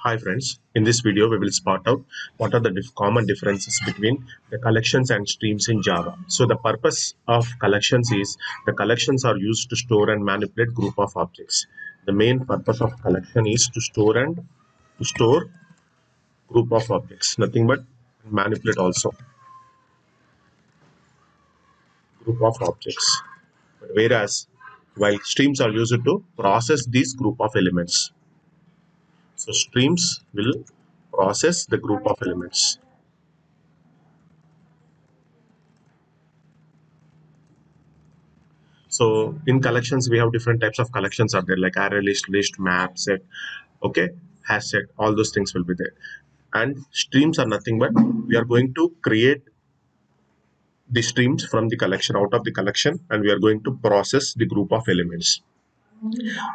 Hi friends, in this video we will spot out what are the common differences between the collections and streams in Java. So the purpose of collections is the collections are used to store and manipulate group of objects. The main purpose of collection is to store group of objects, nothing but manipulate also group of objects. Whereas while streams are used to process these group of elements. So streams will process the group of elements. So in collections, we have different types of collections are there, like array list, map, set, okay, hash set, all those things will be there. And streams are nothing but we are going to create the streams from the collection, out of the collection, and we are going to process the group of elements.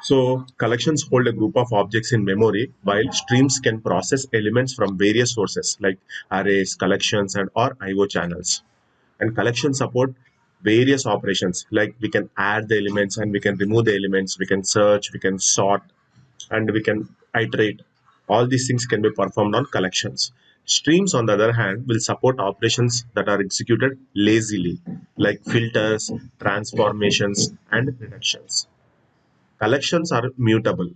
So collections hold a group of objects in memory, while streams can process elements from various sources like arrays, collections, and or IO channels. And collection support various operations like we can add the elements and we can remove the elements, we can search, we can sort, and we can iterate. All these things can be performed on collections. Streams, on the other hand, will support operations that are executed lazily, like filters, transformations, and reductions. Collections are mutable,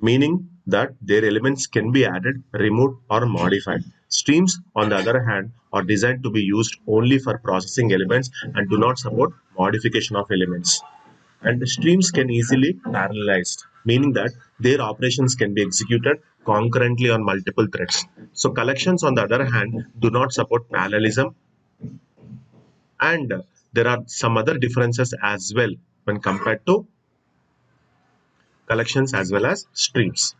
meaning that their elements can be added, removed, or modified. Streams, on the other hand, are designed to be used only for processing elements and do not support modification of elements. And streams can easily parallelized, meaning that their operations can be executed concurrently on multiple threads. So collections, on the other hand, do not support parallelism, and there are some other differences as well when compared to collections as well as streams.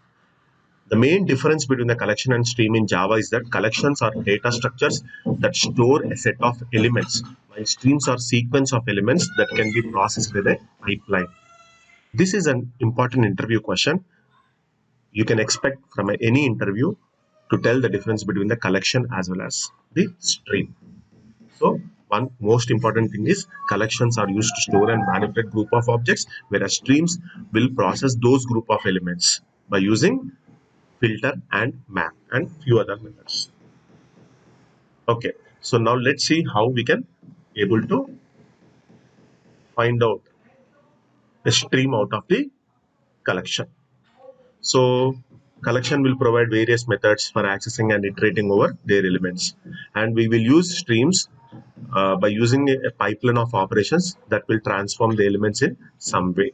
The main difference between the collection and stream in Java is that collections are data structures that store a set of elements, while streams are sequence of elements that can be processed with a pipeline. This is an important interview question. You can expect from any interview to tell the difference between the collection as well as the stream. So one most important thing is collections are used to store and manipulate group of objects, whereas streams will process those group of elements by using filter and map and few other methods. Okay, so now let's see how we can able to find out a stream out of the collection. So collection will provide various methods for accessing and iterating over their elements, and we will use streams by using a pipeline of operations that will transform the elements in some way.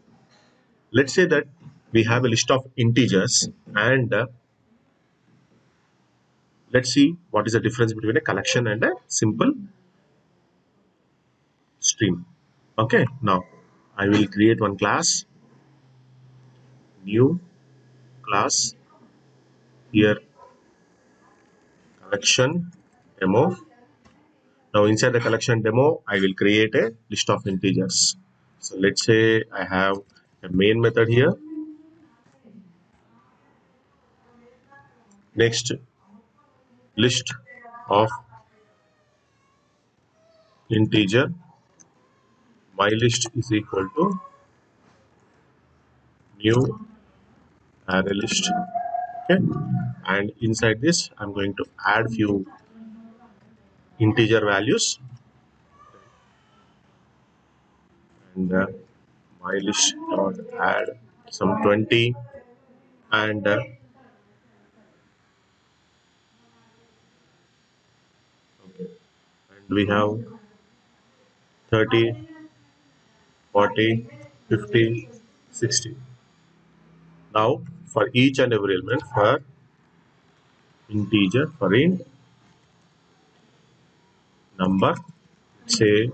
Let's say that we have a list of integers, and let's see what is the difference between a collection and a simple stream. Okay, now I will create one class, new class, here collection demo. Now inside the collection demo, I will create a list of integers. So let's say I have a main method here. Next, list of integer. My list is equal to new array list. Okay, and inside this, I'm going to add few integer values, and my list dot add some 20, and we have 30, 40, 50, 60. Now for each and every element, for integer, for int number, say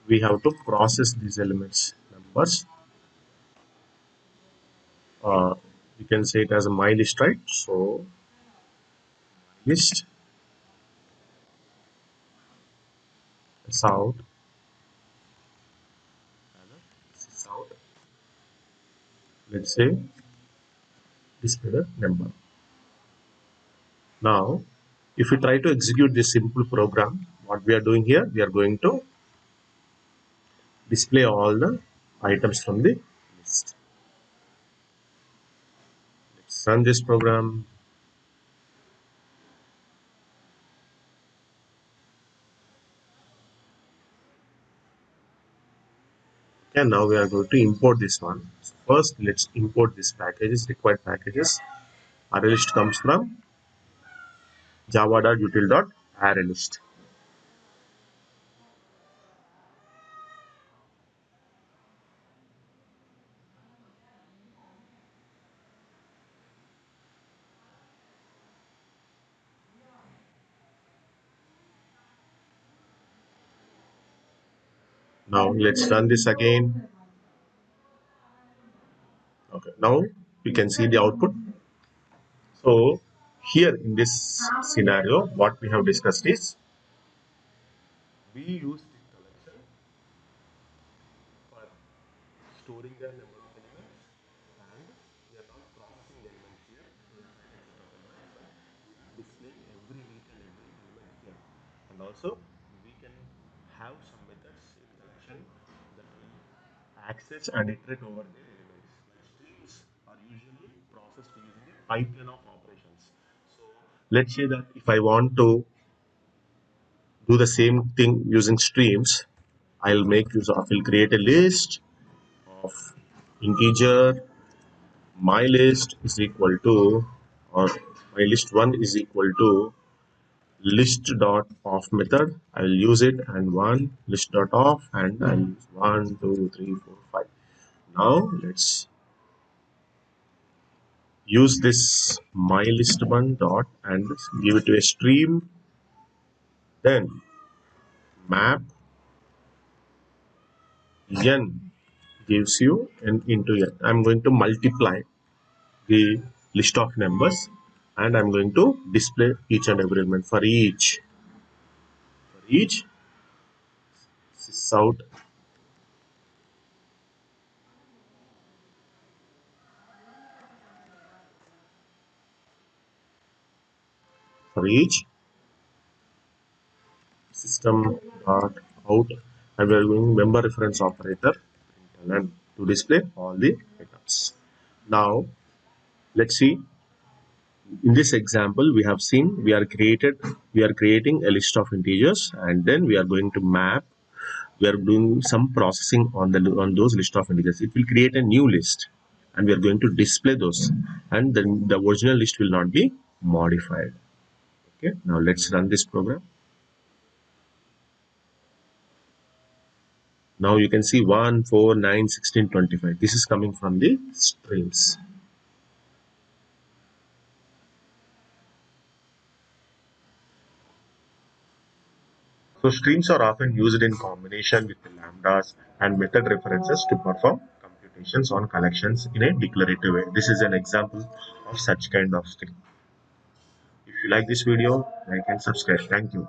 we have to process these elements numbers. You can say it as a my list, right? So list sound, sound, let's say display the number. Now if we try to execute this simple program, what we are doing here, we are going to display all the items from the list. Let's run this program. Okay, now we are going to import this one. So first, let's import this packages, required packages. ArrayList comes from java.util.arraylist. Now let's run this again. Okay, now we can see the output. So here in this scenario, what we have discussed is we use the collection for storing the number of elements, and we are not processing the elements here. We are writing set of elements, but displaying every each and every element here. And also we can have some methods in collection that will access and iterate over the elements. Like strings are usually processed using a pipeline of operations. So let's say that if I want to do the same thing using streams, I'll create a list of integer. My list is equal to, or my list one is equal to list dot off method. I will use it, and one list dot off, and I'll use 1 2 3 4 5. Now let's use this my list one dot and give it to a stream. Then map n gives you an into n. I'm going to multiply the list of numbers, and I'm going to display each and every element for each sys for each system dot out, and we are going member reference operator and to display all the items. Now let's see, in this example we have seen we are creating a list of integers, and then we are going to map, we are doing some processing on those list of integers. It will create a new list, and we are going to display those, and then the original list will not be modified. Okay, now let's run this program. Now you can see 1 4 9 16 25. This is coming from the streams. So streams are often used in combination with the lambdas and method references to perform computations on collections in a declarative way. This is an example of such kind of thing. If you like this video, like and subscribe. Thank you.